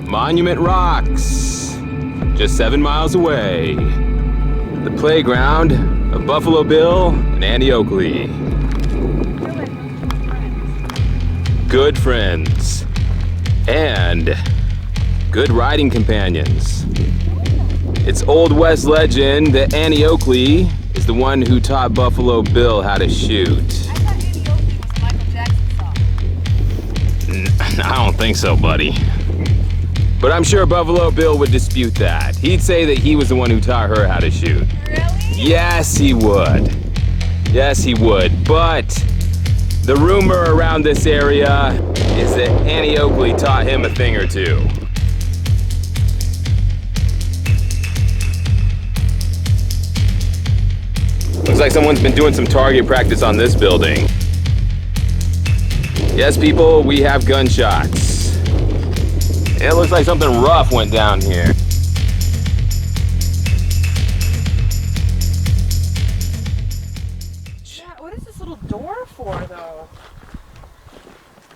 Monument Rocks, just 7 miles away. The playground of Buffalo Bill and Annie Oakley. Good friends. And good riding companions. It's Old West legend that Annie Oakley is the one who taught Buffalo Bill how to shoot. I thought Annie Oakley was a Michael Jackson song. I don't think so, buddy. But I'm sure Buffalo Bill would dispute that. He'd say that he was the one who taught her how to shoot. Really? Yes, he would. Yes, he would. But the rumor around this area is that Annie Oakley taught him a thing or two. Looks like someone's been doing some target practice on this building. Yes, people, we have gunshots. It looks like something rough went down here. Yeah, what is this little door for, though?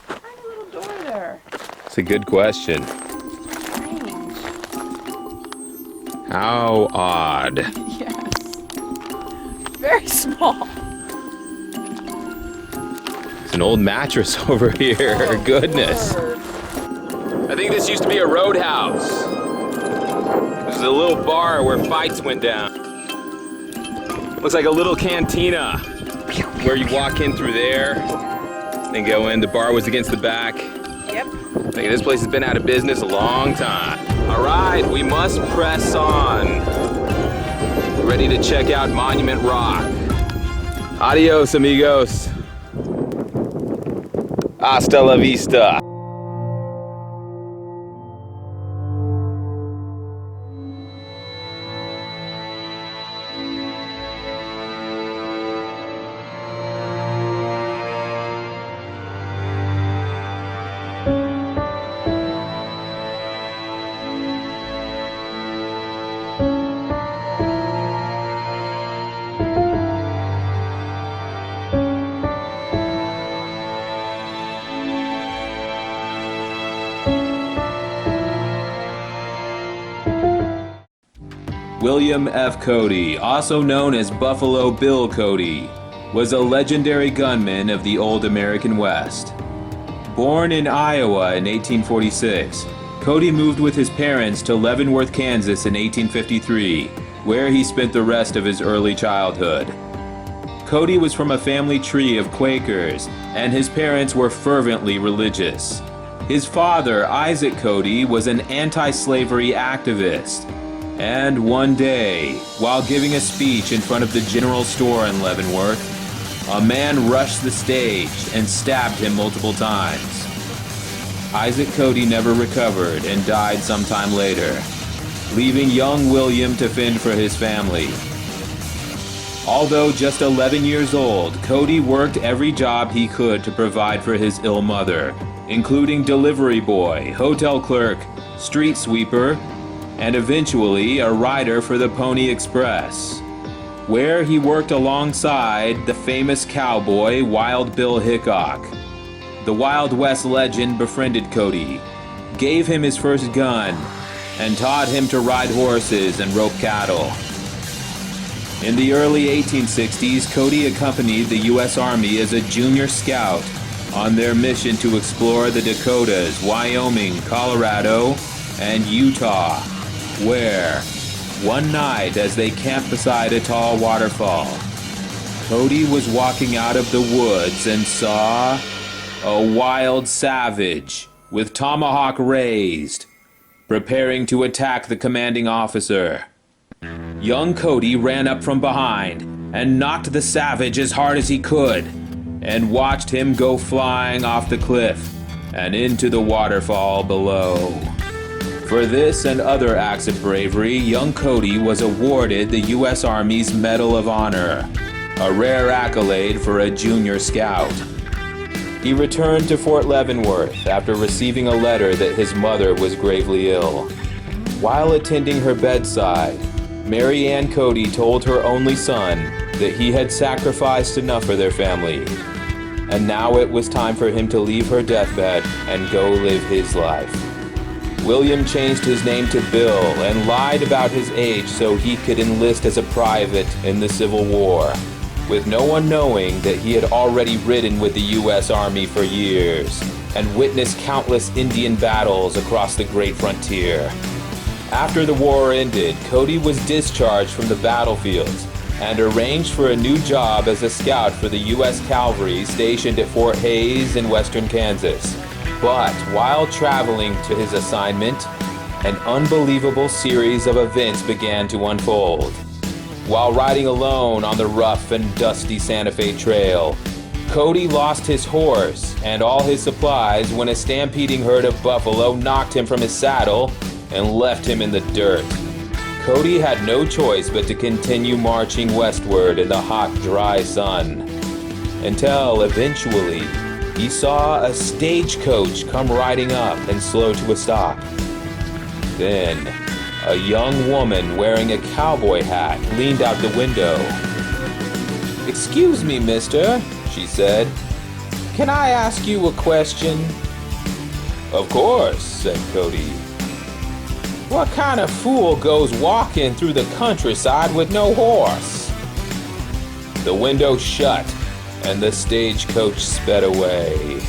Tiny little door there. It's a good question. Strange. How odd. Yes. Very small. It's an old mattress over here. Oh, goodness. Lord. I think this used to be a roadhouse. This is a little bar where fights went down. Looks like a little cantina where you walk in through there and go in. The bar was against the back. Yep. I think this place has been out of business a long time. All right, we must press on. Ready to check out Monument Rock. Adios, amigos. Hasta la vista. William F. Cody, also known as Buffalo Bill Cody, was a legendary gunman of the old American West. Born in Iowa in 1846, Cody moved with his parents to Leavenworth, Kansas in 1853, where he spent the rest of his early childhood. Cody was from a family tree of Quakers, and his parents were fervently religious. His father, Isaac Cody, was an anti-slavery activist. And one day, while giving a speech in front of the general store in Leavenworth, a man rushed the stage and stabbed him multiple times. Isaac Cody never recovered and died sometime later, leaving young William to fend for his family. Although just 11 years old, Cody worked every job he could to provide for his ill mother, including delivery boy, hotel clerk, street sweeper, and eventually a rider for the Pony Express, where he worked alongside the famous cowboy Wild Bill Hickok. The Wild West legend befriended Cody, gave him his first gun, and taught him to ride horses and rope cattle. In the early 1860s, Cody accompanied the U.S. Army as a junior scout on their mission to explore the Dakotas, Wyoming, Colorado, and Utah, where, one night as they camped beside a tall waterfall, Cody was walking out of the woods and saw a wild savage with tomahawk raised, preparing to attack the commanding officer. Young Cody ran up from behind and knocked the savage as hard as he could, and watched him go flying off the cliff and into the waterfall below. For this and other acts of bravery, young Cody was awarded the U.S. Army's Medal of Honor, a rare accolade for a junior scout. He returned to Fort Leavenworth after receiving a letter that his mother was gravely ill. While attending her bedside, Mary Ann Cody told her only son that he had sacrificed enough for their family, and now it was time for him to leave her deathbed and go live his life. William changed his name to Bill and lied about his age so he could enlist as a private in the Civil War, with no one knowing that he had already ridden with the U.S. Army for years and witnessed countless Indian battles across the great frontier. After the war ended, Cody was discharged from the battlefields and arranged for a new job as a scout for the U.S. Cavalry stationed at Fort Hays in western Kansas. But while traveling to his assignment, an unbelievable series of events began to unfold. While riding alone on the rough and dusty Santa Fe Trail, Cody lost his horse and all his supplies when a stampeding herd of buffalo knocked him from his saddle and left him in the dirt. Cody had no choice but to continue marching westward in the hot, dry sun, until eventually he saw a stagecoach come riding up and slow to a stop. Then, a young woman wearing a cowboy hat leaned out the window. "Excuse me, mister," she said. "Can I ask you a question?" "Of course," said Cody. "What kind of fool goes walking through the countryside with no horse?" The window shut, and the stagecoach sped away.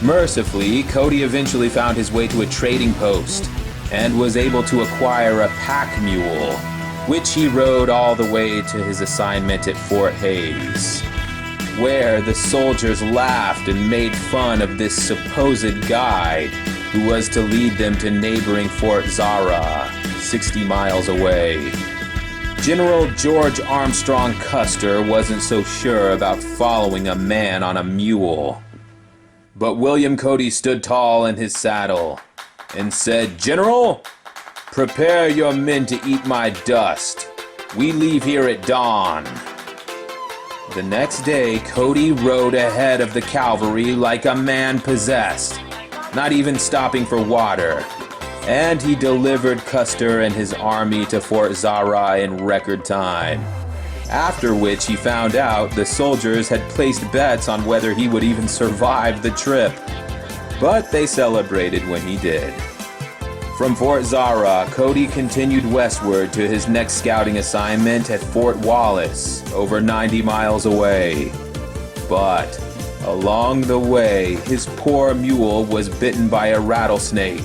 Mercifully, Cody eventually found his way to a trading post and was able to acquire a pack mule, which he rode all the way to his assignment at Fort Hays, where the soldiers laughed and made fun of this supposed guide who was to lead them to neighboring Fort Zara, 60 miles away. General George Armstrong Custer wasn't so sure about following a man on a mule. But William Cody stood tall in his saddle and said, "General, prepare your men to eat my dust. We leave here at dawn." The next day, Cody rode ahead of the cavalry like a man possessed, not even stopping for water. And he delivered Custer and his army to Fort Zara in record time. After which he found out the soldiers had placed bets on whether he would even survive the trip. But they celebrated when he did. From Fort Zara, Cody continued westward to his next scouting assignment at Fort Wallace, over 90 miles away. But along the way, his poor mule was bitten by a rattlesnake,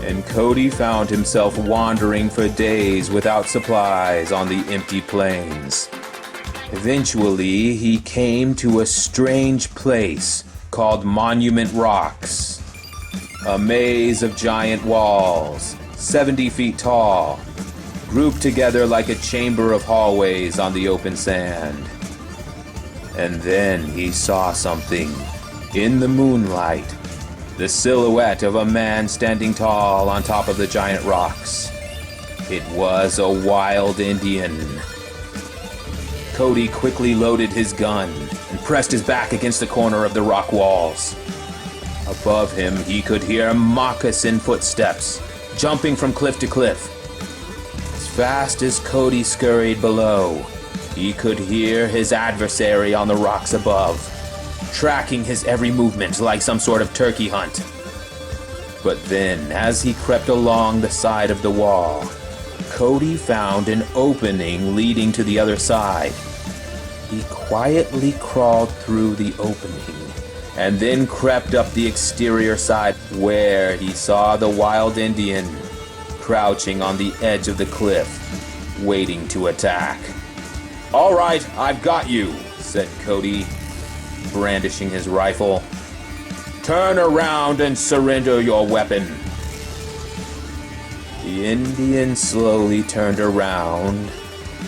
and Cody found himself wandering for days without supplies on the empty plains. Eventually, he came to a strange place called Monument Rocks, a maze of giant walls, 70 feet tall, grouped together like a chamber of hallways on the open sand. And then he saw something in the moonlight. The silhouette of a man standing tall on top of the giant rocks. It was a wild Indian. Cody quickly loaded his gun and pressed his back against the corner of the rock walls. Above him, he could hear moccasin footsteps, jumping from cliff to cliff. As fast as Cody scurried below, he could hear his adversary on the rocks above, tracking his every movement like some sort of turkey hunt. But then, as he crept along the side of the wall, Cody found an opening leading to the other side. He quietly crawled through the opening and then crept up the exterior side, where he saw the wild Indian crouching on the edge of the cliff, waiting to attack. "All right, I've got you," said Cody, brandishing his rifle. "Turn around and surrender your weapon." The Indian slowly turned around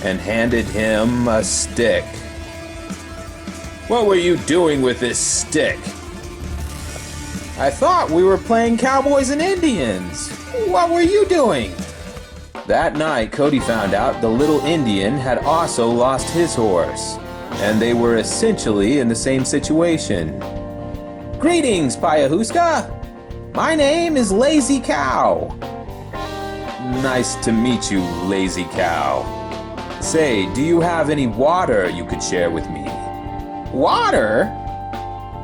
and handed him a stick. "What were you doing with this stick?" "I thought we were playing cowboys and Indians. What were you doing?" That night, Cody found out the little Indian had also lost his horse, and they were essentially in the same situation. "Greetings, Payahuska. My name is Lazy Cow." "Nice to meet you, Lazy Cow. Say, do you have any water you could share with me?" "Water?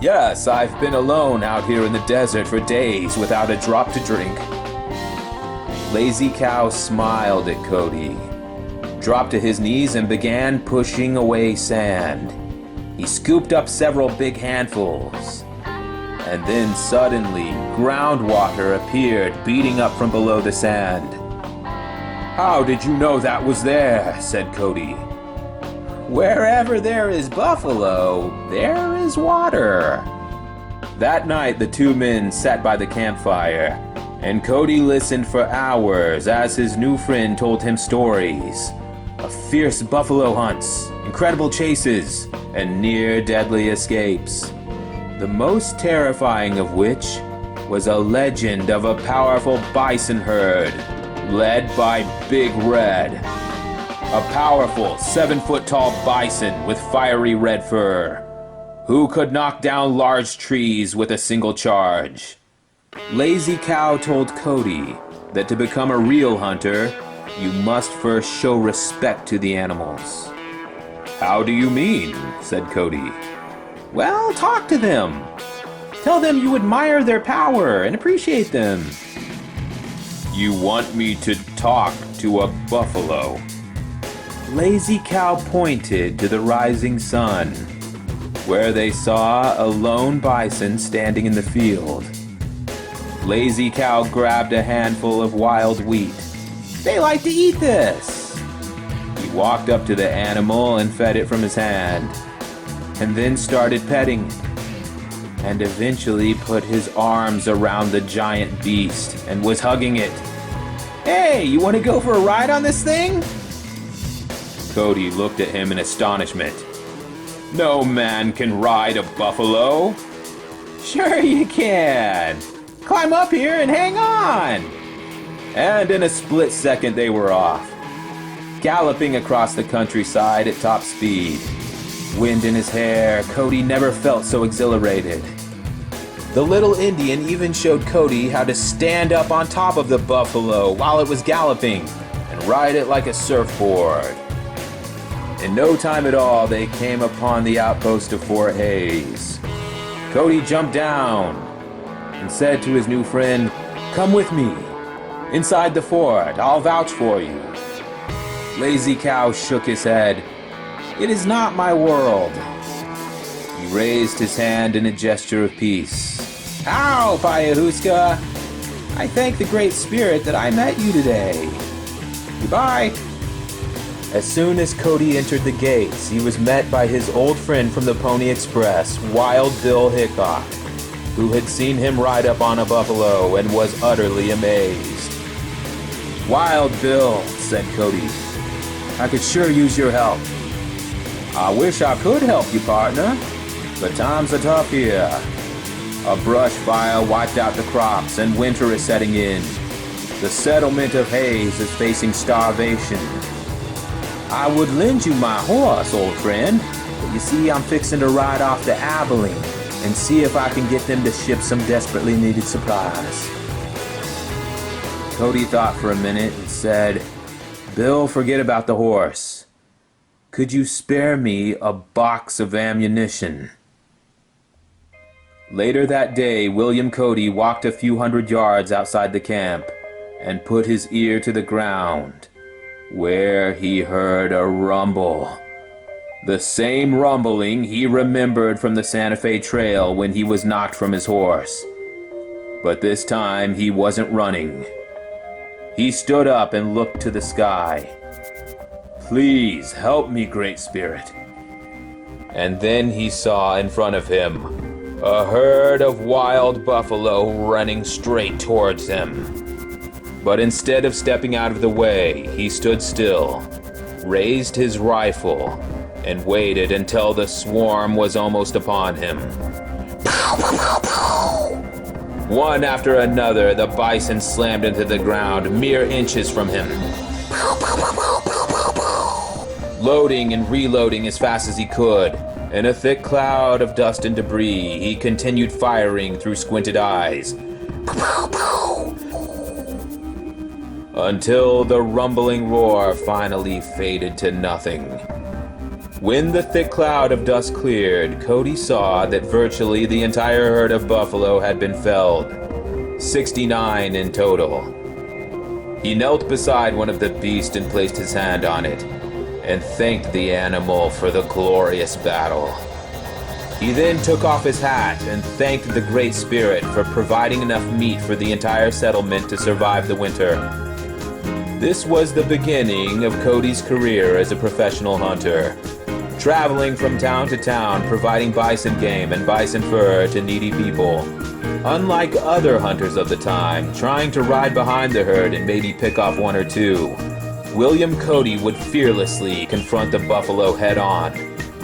Yes, I've been alone out here in the desert for days without a drop to drink. Lazy Cow smiled at Cody, dropped to his knees and began pushing away sand. He scooped up several big handfuls. And then suddenly, groundwater appeared, beating up from below the sand. How did you know that was there? Said Cody. Wherever there is buffalo, there is water. That night, the two men sat by the campfire, and Cody listened for hours as his new friend told him stories of fierce buffalo hunts, incredible chases, and near-deadly escapes. The most terrifying of which was a legend of a powerful bison herd led by Big Red. A powerful 7-foot-tall bison with fiery red fur, who could knock down large trees with a single charge. Lazy Cow told Cody that to become a real hunter, you must first show respect to the animals. How do you mean? Said Cody. Well, talk to them. Tell them you admire their power and appreciate them. You want me to talk to a buffalo? Lazy Cow pointed to the rising sun, where they saw a lone bison standing in the field. Lazy Cow grabbed a handful of wild wheat. They like to eat this. He walked up to the animal and fed it from his hand, and then started petting it, and eventually put his arms around the giant beast and was hugging it. Hey, you want to go for a ride on this thing? Cody looked at him in astonishment. No man can ride a buffalo. Sure you can. Climb up here and hang on. And in a split second they were off, galloping across the countryside at top speed. Wind in his hair, Cody never felt so exhilarated. The little Indian even showed Cody how to stand up on top of the buffalo while it was galloping and ride it like a surfboard. In no time at all, they came upon the outpost of Fort Hayes. Cody jumped down and said to his new friend, "Come with me. Inside the fort, I'll vouch for you." Lazy Cow shook his head. "It is not my world." He raised his hand in a gesture of peace. "Ow, Payahuska! I thank the Great Spirit that I met you today. Goodbye." As soon as Cody entered the gates, he was met by his old friend from the Pony Express, Wild Bill Hickok, who had seen him ride up on a buffalo and was utterly amazed. "Wild Bill," said Cody, "I could sure use your help." "I wish I could help you, partner, but times are tough here. A brush fire wiped out the crops and winter is setting in. The settlement of Hayes is facing starvation. I would lend you my horse, old friend, but you see I'm fixing to ride off to Abilene and see if I can get them to ship some desperately needed supplies." Cody thought for a minute and said, "Bill, forget about the horse. Could you spare me a box of ammunition?" Later that day, William Cody walked a few hundred yards outside the camp and put his ear to the ground, where he heard a rumble. The same rumbling he remembered from the Santa Fe Trail when he was knocked from his horse. But this time he wasn't running. He stood up and looked to the sky. "Please help me, Great Spirit." And then he saw in front of him a herd of wild buffalo running straight towards him. But instead of stepping out of the way, he stood still, raised his rifle, and waited until the swarm was almost upon him. One after another, the bison slammed into the ground mere inches from him, loading and reloading as fast as he could. In a thick cloud of dust and debris, he continued firing through squinted eyes, until the rumbling roar finally faded to nothing. When the thick cloud of dust cleared, Cody saw that virtually the entire herd of buffalo had been felled. 69 in total. He knelt beside one of the beasts and placed his hand on it, and thanked the animal for the glorious battle. He then took off his hat and thanked the Great Spirit for providing enough meat for the entire settlement to survive the winter. This was the beginning of Cody's career as a professional hunter, traveling from town to town providing bison game and bison fur to needy people. Unlike other hunters of the time, trying to ride behind the herd and maybe pick off one or two, William Cody would fearlessly confront the buffalo head-on,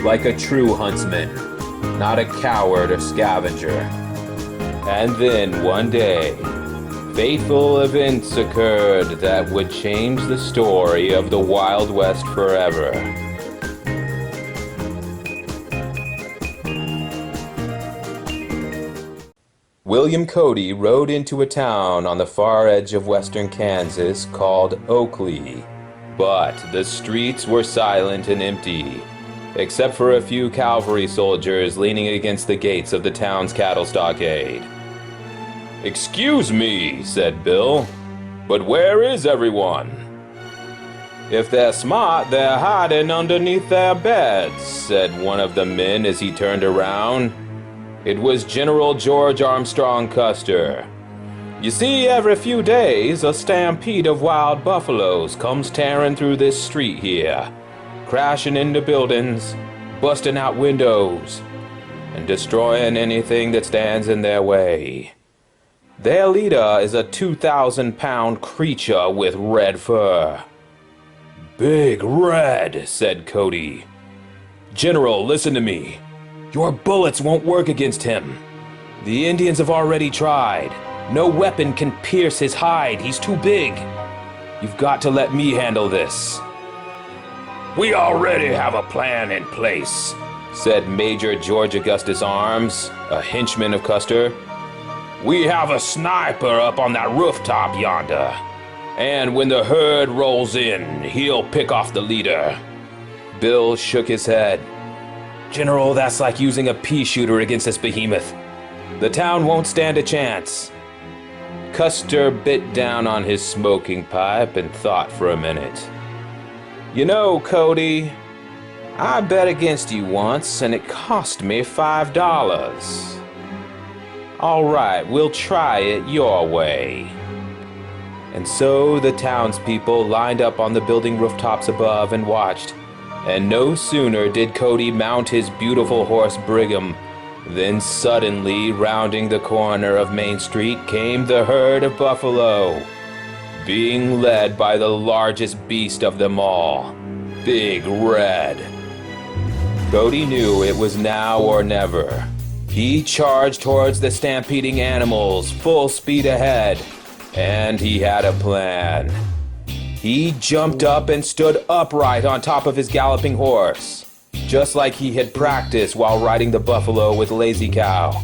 like a true huntsman, not a coward or scavenger. And then one day, fateful events occurred that would change the story of the Wild West forever. William Cody rode into a town on the far edge of western Kansas called Oakley. But the streets were silent and empty, except for a few cavalry soldiers leaning against the gates of the town's cattle stockade. "Excuse me," said Bill, "but where is everyone?" "If they're smart, they're hiding underneath their beds," said one of the men as he turned around. It was General George Armstrong Custer. "You see, every few days, a stampede of wild buffaloes comes tearing through this street here, crashing into buildings, busting out windows, and destroying anything that stands in their way. Their leader is a 2,000-pound creature with red fur." "Big Red," said Cody. "General, listen to me. Your bullets won't work against him. The Indians have already tried. No weapon can pierce his hide. He's too big. You've got to let me handle this." "We already have a plan in place," said Major George Augustus Arms, a henchman of Custer. "We have a sniper up on that rooftop yonder. And when the herd rolls in, he'll pick off the leader." Bill shook his head. "General, that's like using a pea shooter against this behemoth. The town won't stand a chance." Custer bit down on his smoking pipe and thought for a minute. "You know, Cody, I bet against you once and it cost me $5. All right, we'll try it your way." And so the townspeople lined up on the building rooftops above and watched. And no sooner did Cody mount his beautiful horse Brigham, than suddenly, rounding the corner of Main Street, came the herd of buffalo, being led by the largest beast of them all, Big Red. Cody knew it was now or never. He charged towards the stampeding animals, full speed ahead, and he had a plan. He jumped up and stood upright on top of his galloping horse, just like he had practiced while riding the buffalo with Lazy Cow.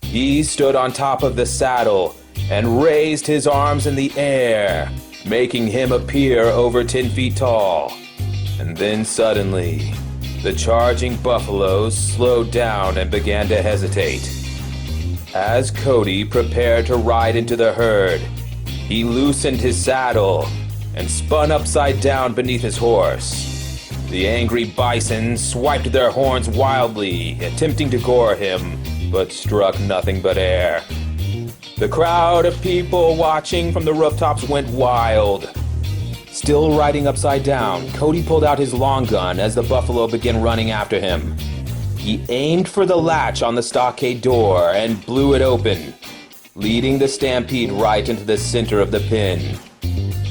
He stood on top of the saddle and raised his arms in the air, making him appear over 10 feet tall. And then suddenly, the charging buffaloes slowed down and began to hesitate. As Cody prepared to ride into the herd, he loosened his saddle and spun upside down beneath his horse. The angry bison swiped their horns wildly, attempting to gore him, but struck nothing but air. The crowd of people watching from the rooftops went wild. Still riding upside down, Cody pulled out his long gun as the buffalo began running after him. He aimed for the latch on the stockade door and blew it open, leading the stampede right into the center of the pen.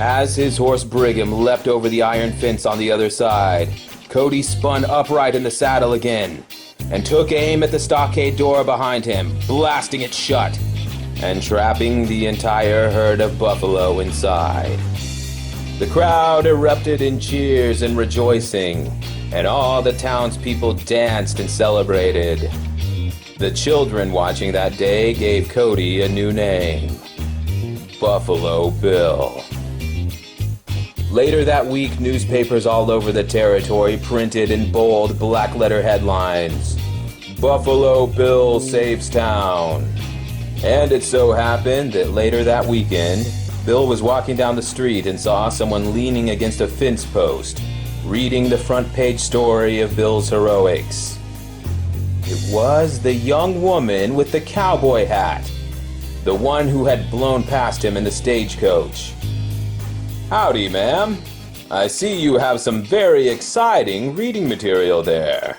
As his horse Brigham leapt over the iron fence on the other side, Cody spun upright in the saddle again and took aim at the stockade door behind him, blasting it shut and trapping the entire herd of buffalo inside. The crowd erupted in cheers and rejoicing, and all the townspeople danced and celebrated. The children watching that day gave Cody a new name, Buffalo Bill. Later that week, newspapers all over the territory printed in bold black letter headlines, "Buffalo Bill saves town." And it so happened that later that weekend, Bill was walking down the street and saw someone leaning against a fence post, reading the front page story of Bill's heroics. It was the young woman with the cowboy hat, the one who had blown past him in the stagecoach. "Howdy, ma'am. I see you have some very exciting reading material there."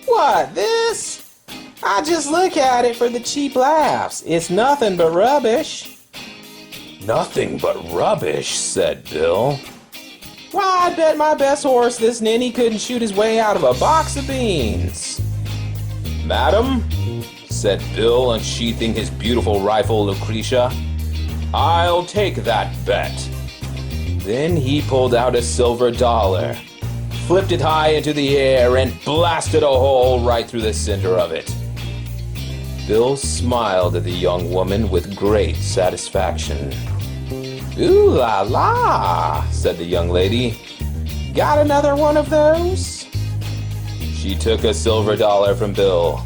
"What, this? I just look at it for the cheap laughs. It's nothing but rubbish." "Nothing but rubbish," said Bill. "Why, I'd bet my best horse this ninny couldn't shoot his way out of a box of beans." "Madam," said Bill, unsheathing his beautiful rifle Lucretia, "I'll take that bet." Then he pulled out a silver dollar, flipped it high into the air, and blasted a hole right through the center of it. Bill smiled at the young woman with great satisfaction. "Ooh la la," said the young lady. "Got another one of those?" She took a silver dollar from Bill,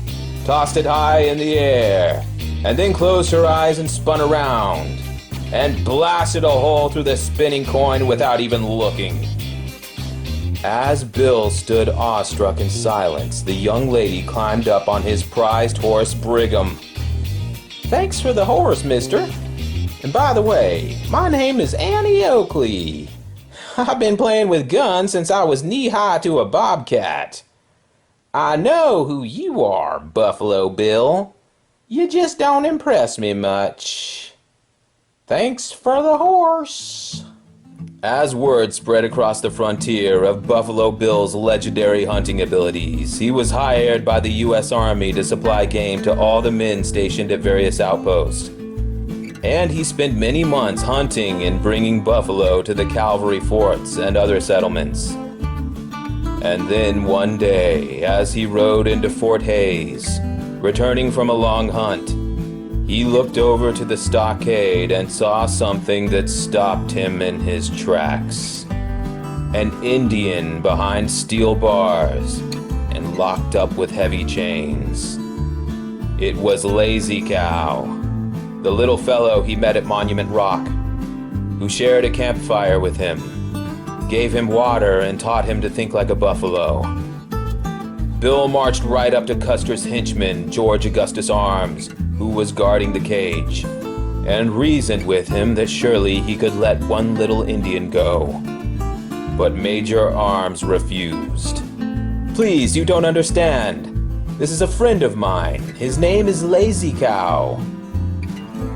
tossed it high in the air, and then closed her eyes and spun around, and blasted a hole through the spinning coin without even looking. As Bill stood awestruck in silence, the young lady climbed up on his prized horse Brigham. "Thanks for the horse, mister. And by the way, my name is Annie Oakley. I've been playing with guns since I was knee-high to a bobcat. I know who you are, Buffalo Bill. You just don't impress me much. Thanks for the horse." As word spread across the frontier of Buffalo Bill's legendary hunting abilities, he was hired by the U.S. Army to supply game to all the men stationed at various outposts. And he spent many months hunting and bringing buffalo to the cavalry forts and other settlements. And then one day, as he rode into Fort Hays, returning from a long hunt, he looked over to the stockade and saw something that stopped him in his tracks. An Indian behind steel bars and locked up with heavy chains. It was Lazy Cow, the little fellow he met at Monument Rock, who shared a campfire with him, gave him water, and taught him to think like a buffalo. Bill marched right up to Custer's henchman, George Augustus Arms, who was guarding the cage, and reasoned with him that surely he could let one little Indian go. But Major Arms refused. "Please, you don't understand. This is a friend of mine. His name is Lazy Cow."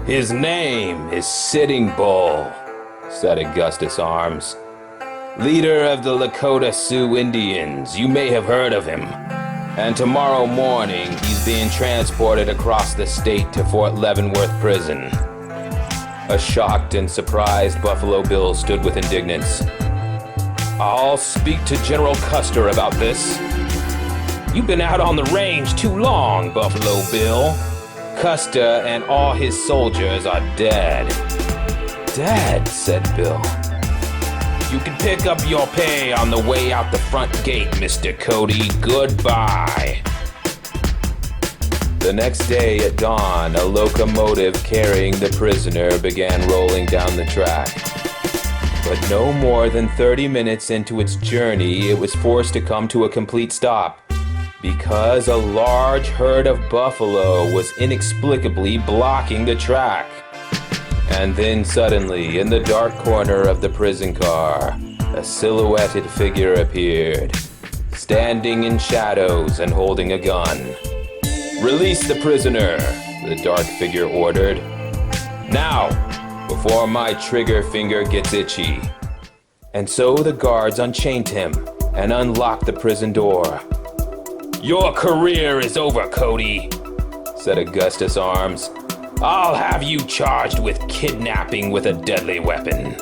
"His name is Sitting Bull," said Augustus Arms. "Leader of the Lakota Sioux Indians. You may have heard of him. And tomorrow morning, he's being transported across the state to Fort Leavenworth Prison." A shocked and surprised Buffalo Bill stood with indignance. "I'll speak to General Custer about this." "You've been out on the range too long, Buffalo Bill. Custer and all his soldiers are dead." "Dead?" said Bill. "You can pick up your pay on the way out the front gate, Mr. Cody. Goodbye." The next day at dawn, a locomotive carrying the prisoner began rolling down the track. But no more than 30 minutes into its journey, it was forced to come to a complete stop because a large herd of buffalo was inexplicably blocking the track. And then suddenly, in the dark corner of the prison car, a silhouetted figure appeared, standing in shadows and holding a gun. "Release the prisoner," the dark figure ordered. "Now, before my trigger finger gets itchy." And so the guards unchained him and unlocked the prison door. "Your career is over, Cody," said Augustus Arms. "I'll have you charged with kidnapping with a deadly weapon."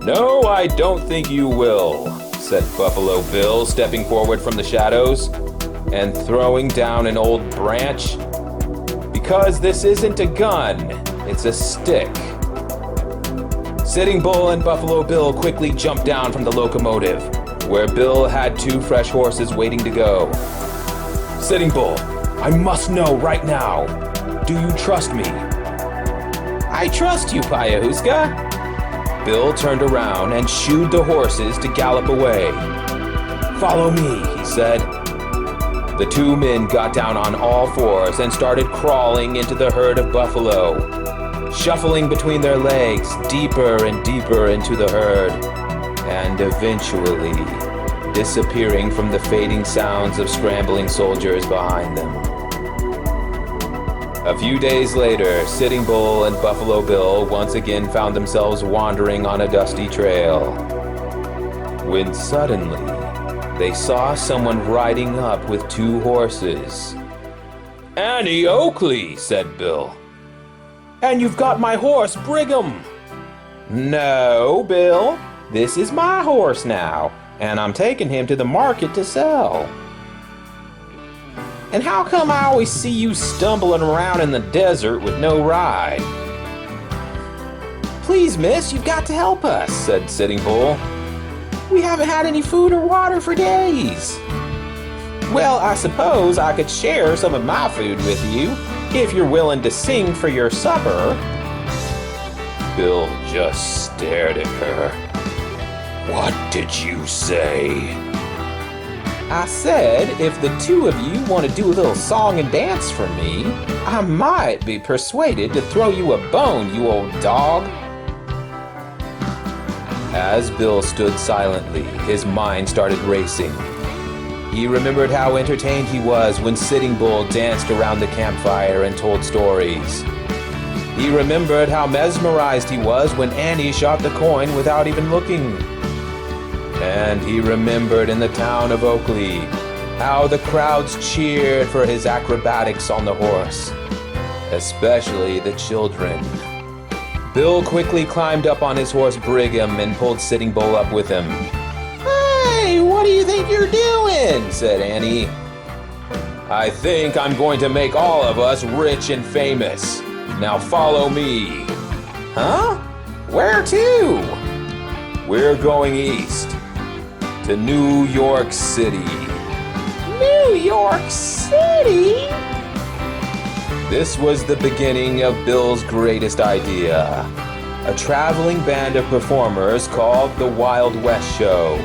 "No, I don't think you will," said Buffalo Bill, stepping forward from the shadows and throwing down an old branch. "Because this isn't a gun, it's a stick." Sitting Bull and Buffalo Bill quickly jumped down from the locomotive, where Bill had 2 fresh horses waiting to go. Sitting Bull, I must know right now. Do you trust me? I trust you, Payahuska. Bill turned around and shooed the horses to gallop away. Follow me, he said. The 2 men got down on all 4s and started crawling into the herd of buffalo, shuffling between their legs deeper and deeper into the herd, and eventually disappearing from the fading sounds of scrambling soldiers behind them. A few days later, Sitting Bull and Buffalo Bill once again found themselves wandering on a dusty trail, when suddenly they saw someone riding up with 2 horses. Annie Oakley, said Bill. And you've got my horse, Brigham. No, Bill, this is my horse now, and I'm taking him to the market to sell. And how come I always see you stumbling around in the desert with no ride? Please, miss, you've got to help us, said Sitting Bull. We haven't had any food or water for days. Well, I suppose I could share some of my food with you, if you're willing to sing for your supper. Bill just stared at her. What did you say? I said, if the 2 of you want to do a little song and dance for me, I might be persuaded to throw you a bone, you old dog. As Bill stood silently, his mind started racing. He remembered how entertained he was when Sitting Bull danced around the campfire and told stories. He remembered how mesmerized he was when Annie shot the coin without even looking. And he remembered in the town of Oakley how the crowds cheered for his acrobatics on the horse, especially the children. Bill quickly climbed up on his horse Brigham and pulled Sitting Bull up with him. Hey, what do you think you're doing? Said Annie. I think I'm going to make all of us rich and famous. Now follow me. Huh? Where to? We're going east. To New York City. New York City? This was the beginning of Bill's greatest idea. A traveling band of performers called the Wild West Show,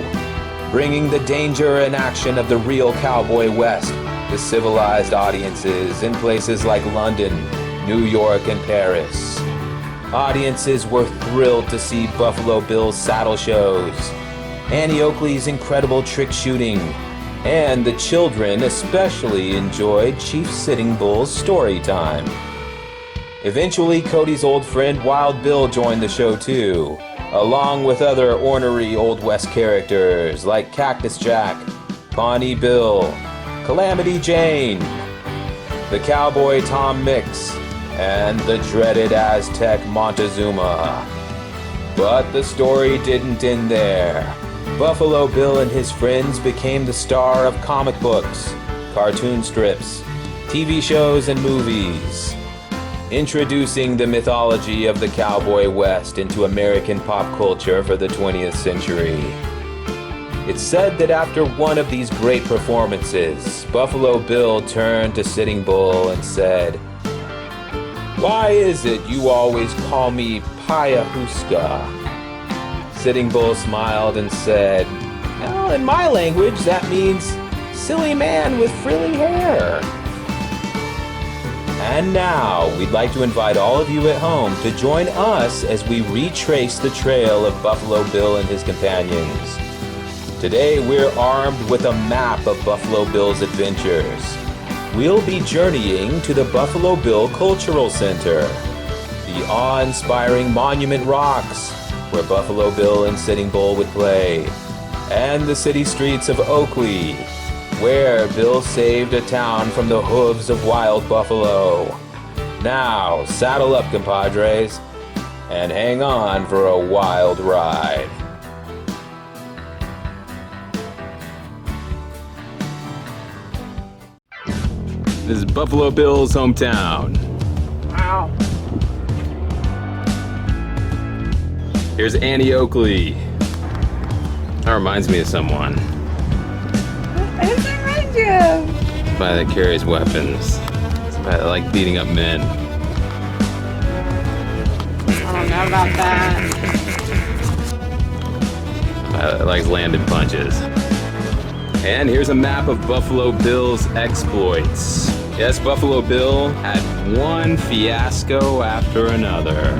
bringing the danger and action of the real cowboy West to civilized audiences in places like London, New York, and Paris. Audiences were thrilled to see Buffalo Bill's saddle shows, Annie Oakley's incredible trick shooting, and the children especially enjoyed Chief Sitting Bull's story time. Eventually, Cody's old friend Wild Bill joined the show too, along with other ornery Old West characters like Cactus Jack, Bonnie Bill, Calamity Jane, the cowboy Tom Mix, and the dreaded Aztec Montezuma. But the story didn't end there. Buffalo Bill and his friends became the star of comic books, cartoon strips, TV shows, and movies, introducing the mythology of the cowboy West into American pop culture for the 20th century. It's said that after one of these great performances, Buffalo Bill turned to Sitting Bull and said, "Why is it you always call me Payahuska?" Sitting Bull smiled and said, "Well, in my language, that means silly man with frilly hair." And now, we'd like to invite all of you at home to join us as we retrace the trail of Buffalo Bill and his companions. Today, we're armed with a map of Buffalo Bill's adventures. We'll be journeying to the Buffalo Bill Cultural Center, the awe-inspiring Monument Rocks, where Buffalo Bill and Sitting Bull would play, and the city streets of Oakley, where Bill saved a town from the hooves of wild buffalo. Now, saddle up, compadres, and hang on for a wild ride. This is Buffalo Bill's hometown. Wow. Here's Annie Oakley. That reminds me of someone. What does that remind you of? Somebody that carries weapons. Somebody that likes beating up men. I don't know about that. Somebody that likes landing punches. And here's a map of Buffalo Bill's exploits. Yes, Buffalo Bill had one fiasco after another.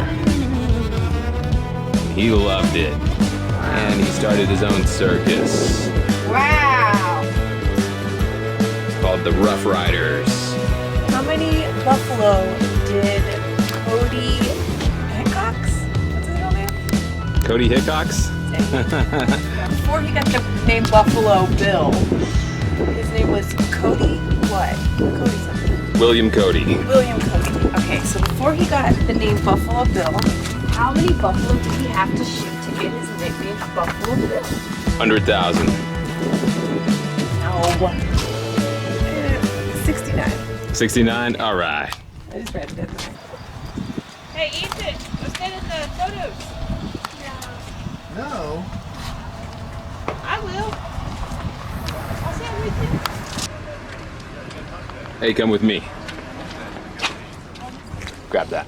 He loved it. And he started his own circus. Wow. It's called the Rough Riders. How many buffalo did Cody Hickox? What's his real name? Cody Hickox? Before he got the name Buffalo Bill, his name was Cody what? Cody something. William Cody. William Cody. Okay, so before he got the name Buffalo Bill, how many buffalo did he have to shoot to get his nickname Buffalo Bill? 100,000. No. 69. 69? All right. I just read it. Hey, Ethan, let's get in the photos. No. I will. I'll stand with you. Hey, come with me. Grab that.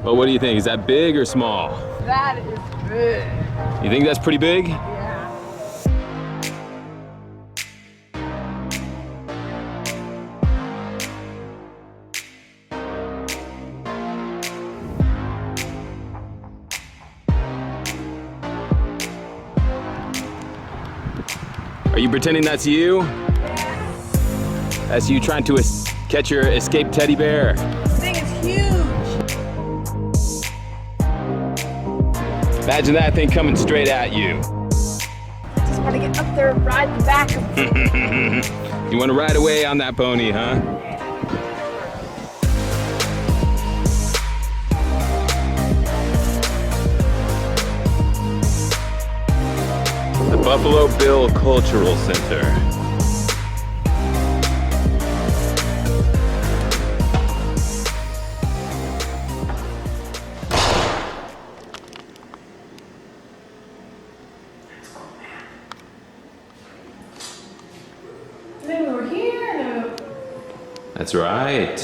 Well, what do you think? Is that big or small? That is big. You think that's pretty big? Yeah. Are you pretending that's you? That's you trying to catch your escaped teddy bear. This thing is huge. Imagine that thing coming straight at you. I just want to get up there and ride the back of it. You want to ride away on that pony, huh? The Buffalo Bill Cultural Center. Then we're here. That's right.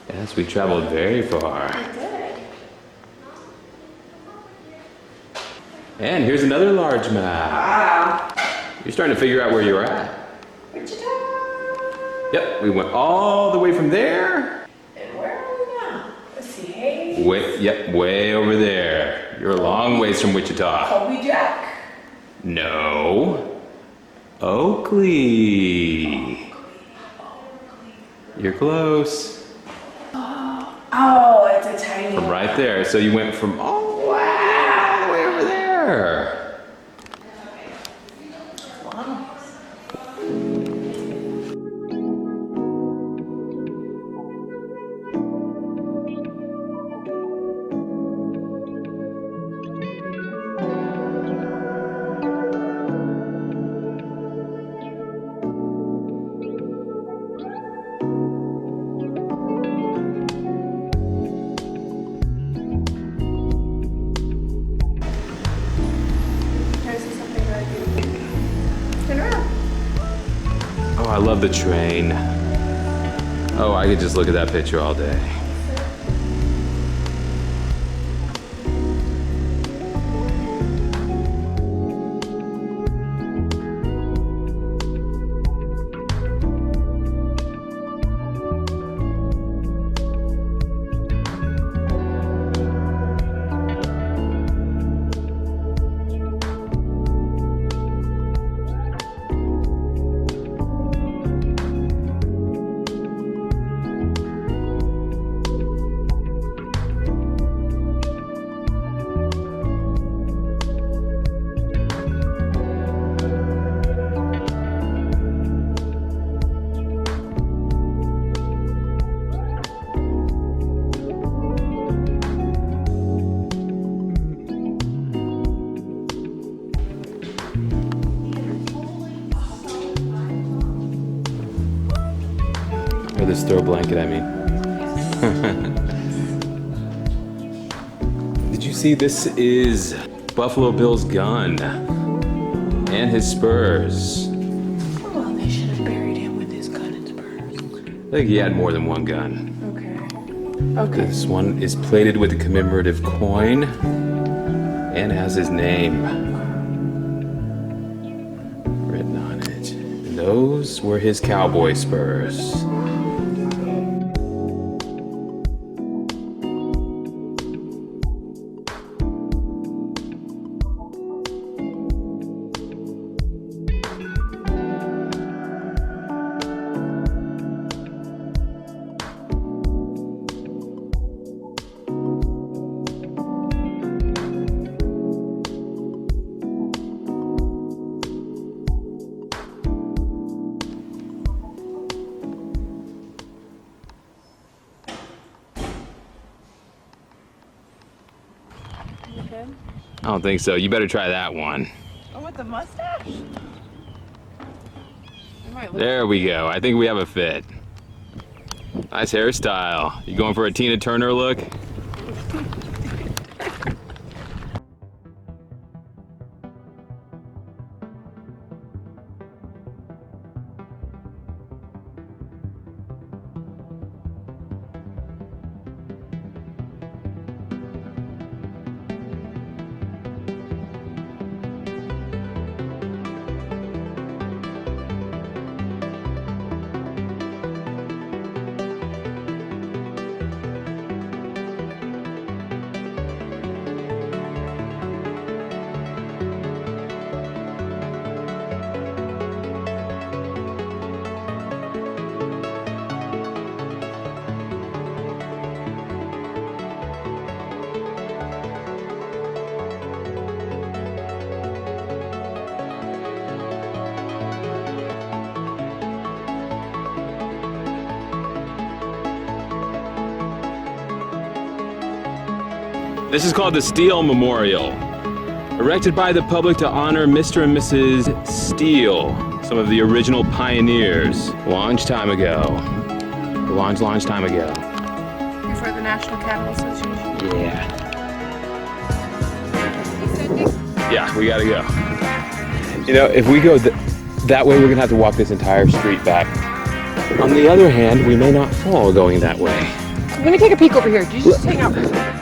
Yes, we traveled very far. And here's another large map. Wow. You're starting to figure out where you're at. Yep, we went all the way from there. And where are we now? Let's see. Hey. Way over there. You're a long ways from Wichita. Kobe Jack. No. Oakley. You're close. Oh, it's a tiny From one. right there. So you went from all the way over there. Wow. Oh, I love the train. Oh, I could just look at that picture all day. Or just throw a blanket at me. Did you see this is Buffalo Bill's gun and his spurs? Well, they should have buried him with his gun and spurs. I think he had more than one gun. Okay. This one is plated with a commemorative coin and has his name written on it. And those were his cowboy spurs. I don't think so. You better try that one. Oh, with the mustache? There we go. I think we have a fit. Nice hairstyle. You going for a Tina Turner look? This is called the Steele Memorial, erected by the public to honor Mr. and Mrs. Steele, some of the original pioneers, long time ago. Long time ago. Before the National Capital Association? Yeah. Yeah, we gotta go. You know, if we go that way, we're gonna have to walk this entire street back. On the other hand, we may not fall going that way. I'm gonna take a peek over here. Did you just hang out for a second?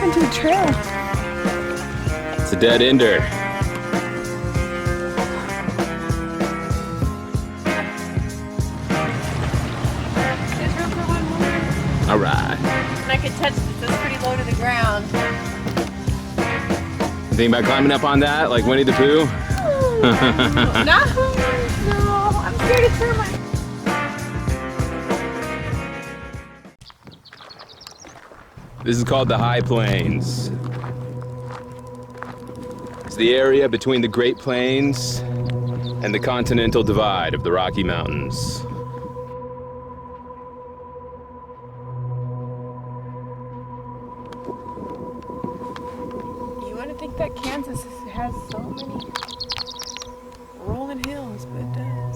To the trail. It's a dead ender. There's room for one more. All right. And I can touch this. It's pretty low to the ground. Think about climbing up on that, like Winnie the Pooh? No, I'm scared of termites. This is called the High Plains. It's the area between the Great Plains and the Continental Divide of the Rocky Mountains. You wouldn't think that Kansas has so many rolling hills, but it does.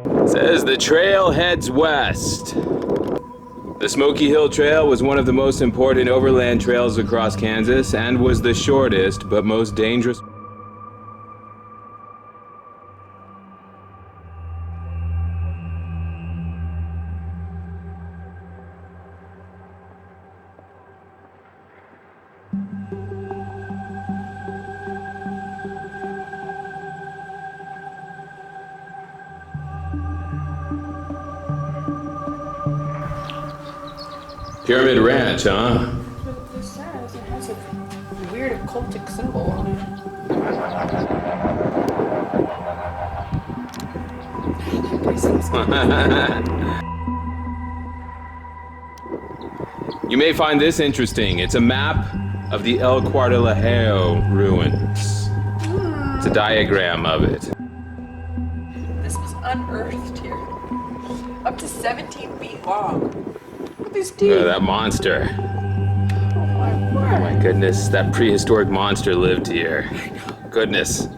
It says the trail heads west. The The Smoky Hill Trail was one of the most important overland trails across Kansas and was the shortest but most dangerous. Pyramid Ranch, huh? That's what this says. It has a weird occultic symbol on it. You may find this interesting. It's a map of the El Cuartelajeo ruins. It's a diagram of it. This was unearthed here. Up to 17 feet long. Look at these teeth. Look at that monster. Oh my word. Oh my goodness, that prehistoric monster lived here. Goodness.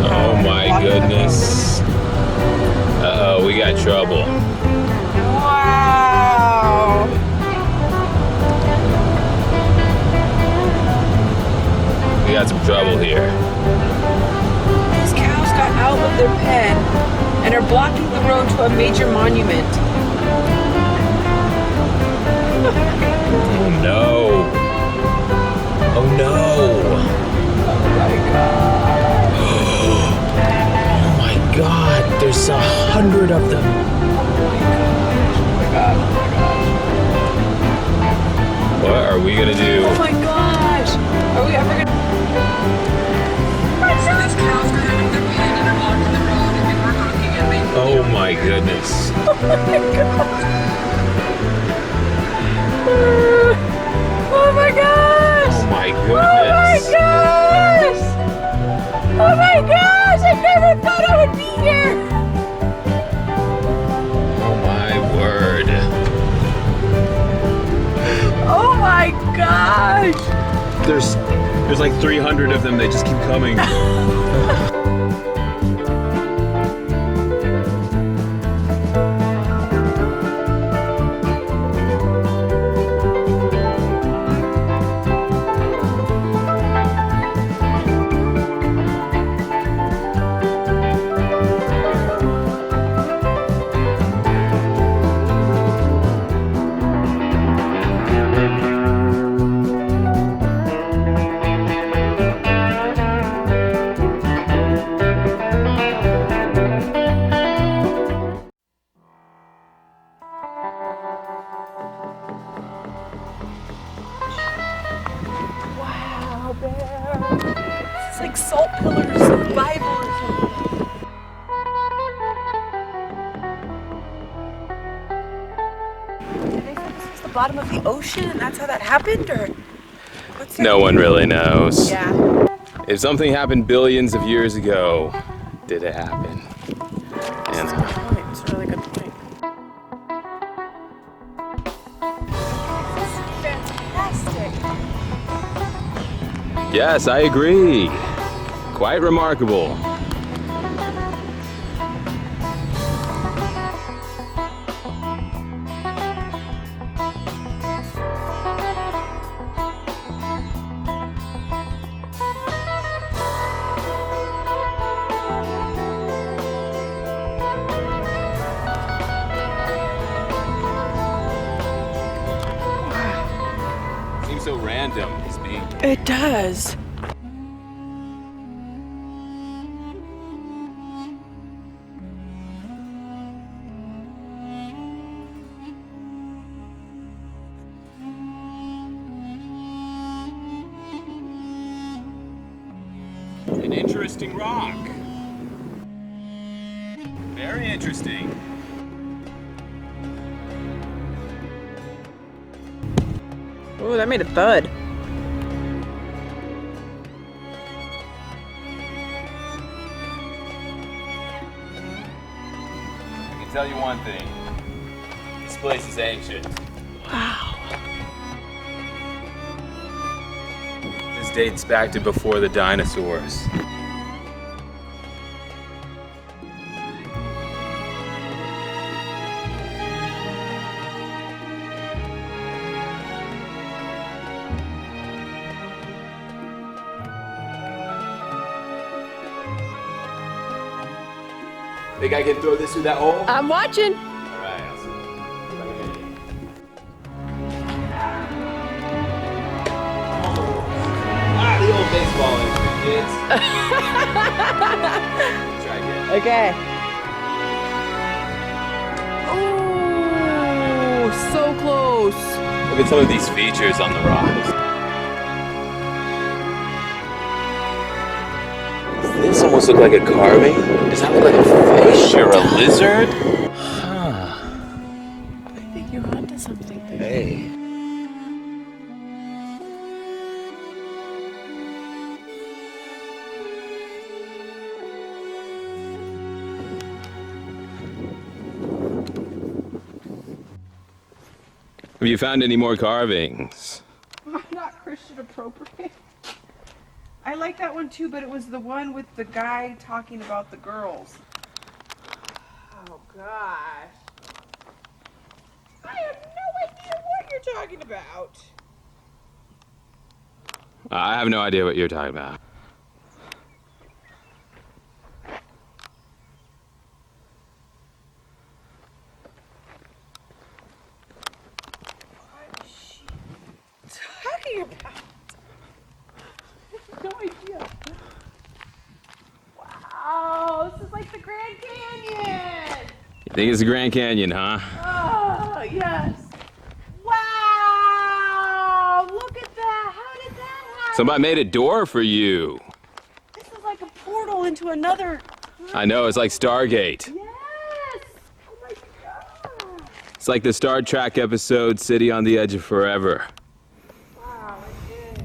Oh my goodness. Uh-oh, we got trouble. Wow. We got some trouble here. These cows got out of their pen and are blocking the road to a major monument. Oh no. Oh no. Oh my god, there's 100 of them. Oh my god. What are we gonna do? Oh my gosh. Are we ever gonna... These cows got out of their pen and are blocking the road and we're honking at me. Oh my goodness. Oh my god. Oh my gosh. Oh my Oh my goodness. gosh! Oh my gosh! I never thought I would be here! Oh my word. Oh my gosh! There's like 300 of them, they just keep coming. Wow, Bear. It's like salt pillars of the Bible or something. Did they say this was the bottom of the ocean and that's how that happened? Or what's No one really knows. Yeah. If something happened billions of years ago, did it happen? That's a good point. It's a really good point. This is fantastic. Yes, I agree. Quite remarkable. Seems so random, this being. It does. An interesting rock. Very interesting. Ooh, that made a thud. I can tell you one thing. This place is ancient. Wow. This dates back to before the dinosaurs. Think I can throw this through that hole? I'm watching. All right, I'll see. The old baseball injury, kids. Try again. Okay. Oh, so close. Look at some of these features on the rocks. Does this almost look like a carving? Does that look like a fish or a lizard? Huh. I think you're onto something there. Hey. Have you found any more carvings? Not Christian appropriate. I like that one too, but it was the one with the guy talking about the girls. Oh gosh. I have no idea what you're talking about. I have no idea what you're talking about. What is she talking about? No idea. Wow, this is like the Grand Canyon. You think it's the Grand Canyon, huh? Oh, yes. Wow, look at that. How did that happen? Somebody made a door for you. This is like a portal into another. I know, it's like Stargate. Yes. Oh my God. It's like the Star Trek episode City on the Edge of Forever. Wow, it is.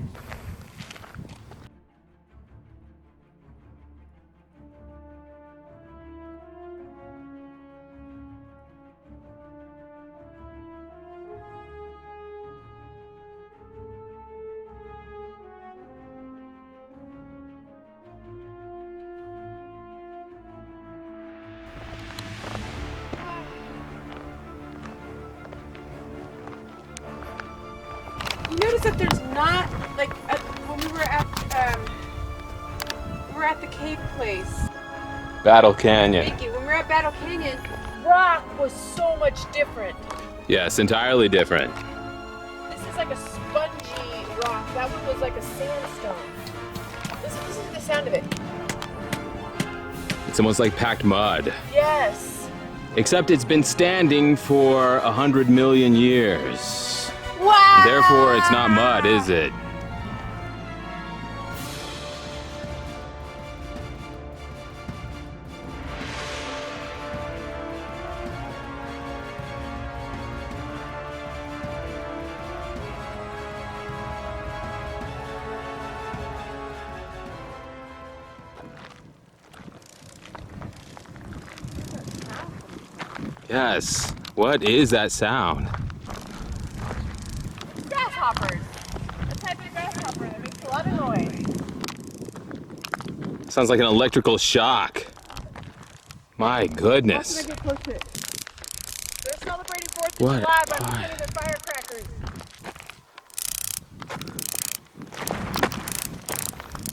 You notice that there's not like when we were at the cave place. Battle Canyon. Thank you. When we were at Battle Canyon, rock was so much different. Yes, entirely different. This is like a spongy rock. That one was like a sandstone. Listen to the sound of it. It's almost like packed mud. Yes. Except it's been standing for 100 million years. Wow. Therefore, it's not mud, is it? Yes. What is that sound? Grasshoppers. A type of grasshopper that makes a lot of noise. Sounds like an electrical shock. My goodness. How can I get close to it? They're celebrating 4th of What? July by lighting their firecrackers.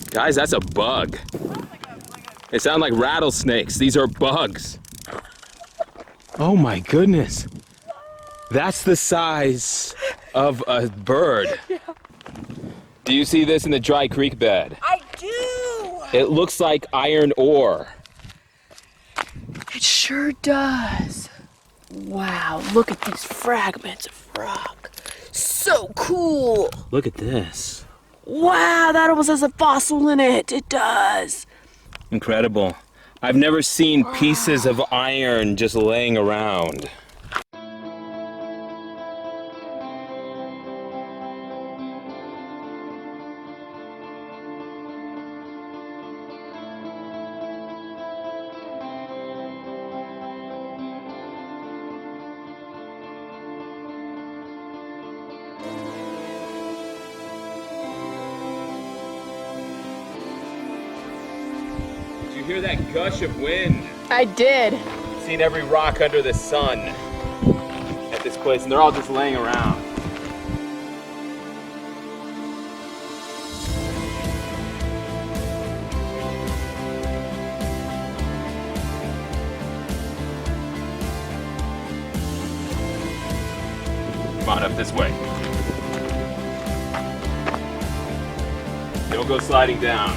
Guys, that's a bug. It sounds like rattlesnakes. These are bugs. Oh my goodness. That's the size of a bird. Yeah. Do you see this in the dry creek bed? I do! It looks like iron ore. It sure does. Wow, look at these fragments of rock. So cool! Look at this. Wow, that almost has a fossil in it. It does. Incredible. I've never seen pieces of iron just laying around. Did you hear that gush of wind? I did. I've seen every rock under the sun at this place, and they're all just laying around. Come on up this way. Don't go sliding down.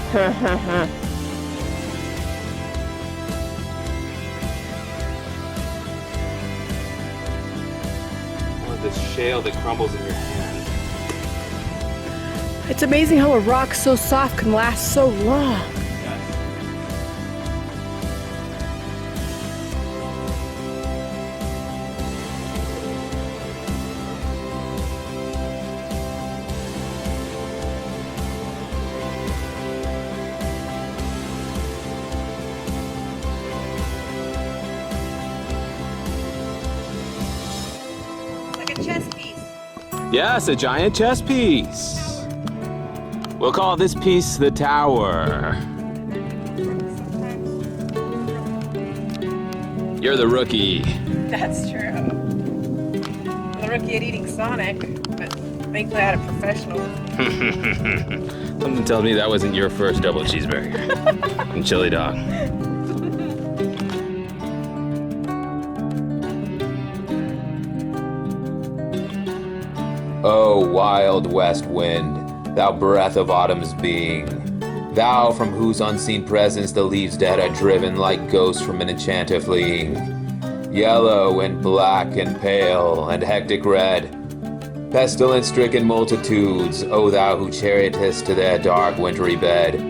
This shale that crumbles in your hand. It's amazing how a rock so soft can last so long. Like a chess piece. Yes, a giant chess piece. We'll call this piece the tower. You're the rookie. That's true. I'm the rookie at eating Sonic, but thankfully I had a professional. Something tells me that wasn't your first double cheeseburger and chili dog. O wild west wind, thou breath of autumn's being, thou from whose unseen presence the leaves dead are driven like ghosts from an enchanter fleeing, yellow and black and pale and hectic red, pestilence-stricken multitudes, O thou who chariotest to their dark wintry bed,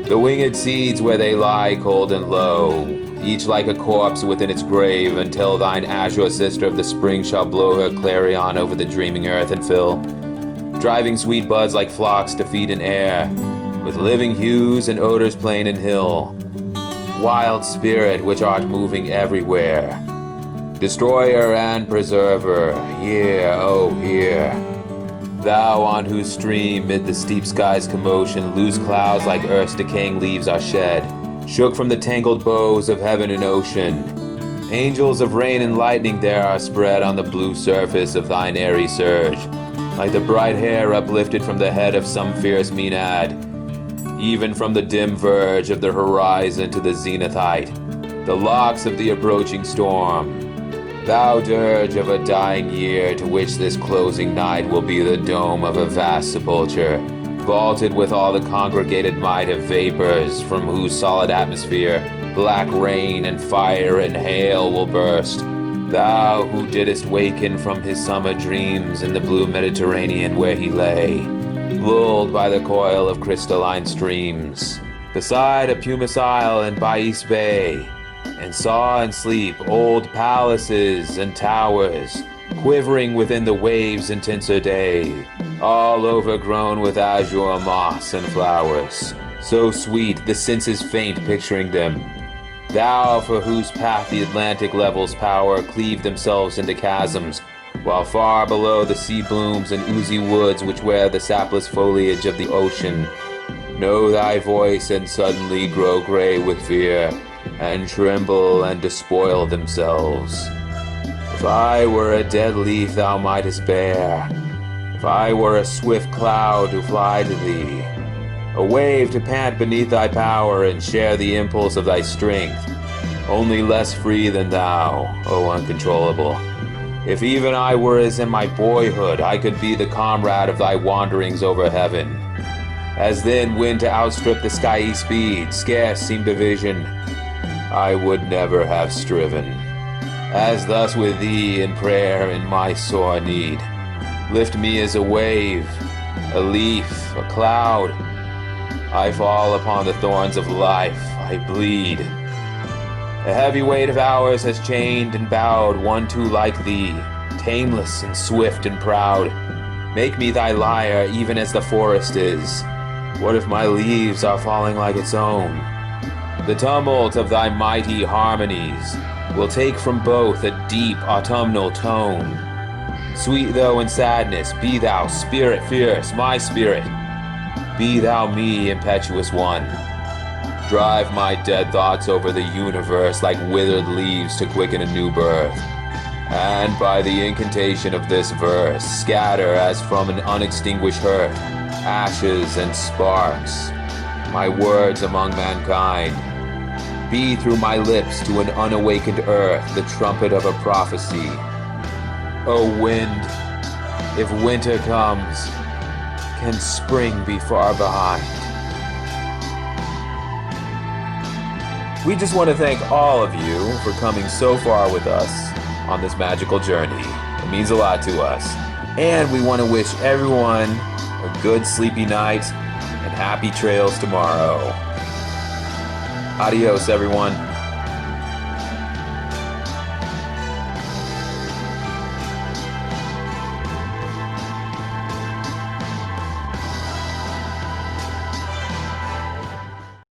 the winged seeds where they lie cold and low, each like a corpse within its grave, until thine azure sister of the spring shall blow her clarion over the dreaming earth and fill, driving sweet buds like flocks to feed in air, with living hues and odors plain and hill. Wild spirit which art moving everywhere, destroyer and preserver, hear, oh hear. Thou on whose stream mid the steep sky's commotion loose clouds like earth's decaying leaves are shed, shook from the tangled bows of heaven and ocean. Angels of rain and lightning there are spread on the blue surface of thine airy surge, like the bright hair uplifted from the head of some fierce Maenad, even from the dim verge of the horizon to the zenith height, the locks of the approaching storm. Thou dirge of a dying year to which this closing night will be the dome of a vast sepulchre, vaulted with all the congregated might of vapors from whose solid atmosphere black rain and fire and hail will burst. Thou who didst waken from his summer dreams in the blue Mediterranean where he lay, lulled by the coil of crystalline streams, beside a pumice isle in Bysshe Bay, and saw in sleep old palaces and towers, quivering within the waves' intenser day, all overgrown with azure moss and flowers, so sweet the senses faint picturing them. Thou for whose path the Atlantic levels power cleave themselves into chasms, while far below the sea blooms and oozy woods which wear the sapless foliage of the ocean, know thy voice and suddenly grow gray with fear, and tremble and despoil themselves. If I were a dead leaf thou mightest bear, if I were a swift cloud to fly to thee, a wave to pant beneath thy power and share the impulse of thy strength, only less free than thou, O uncontrollable. If even I were as in my boyhood, I could be the comrade of thy wanderings over heaven. As then when to outstrip the skyey speed scarce seemed a vision, I would never have striven. As thus with thee in prayer in my sore need, lift me as a wave, a leaf, a cloud. I fall upon the thorns of life, I bleed. A heavy weight of hours has chained and bowed one too like thee, tameless and swift and proud. Make me thy lyre even as the forest is. What if my leaves are falling like its own? The tumult of thy mighty harmonies will take from both a deep autumnal tone. Sweet though in sadness, be thou spirit fierce, my spirit. Be thou me, impetuous one. Drive my dead thoughts over the universe like withered leaves to quicken a new birth. And by the incantation of this verse, scatter as from an unextinguished hearth, ashes and sparks, my words among mankind. Be through my lips to an unawakened earth the trumpet of a prophecy. O wind, if winter comes, can spring be far behind? We just want to thank all of you for coming so far with us on this magical journey. It means a lot to us. And we want to wish everyone a good sleepy night and happy trails tomorrow. Adios, everyone.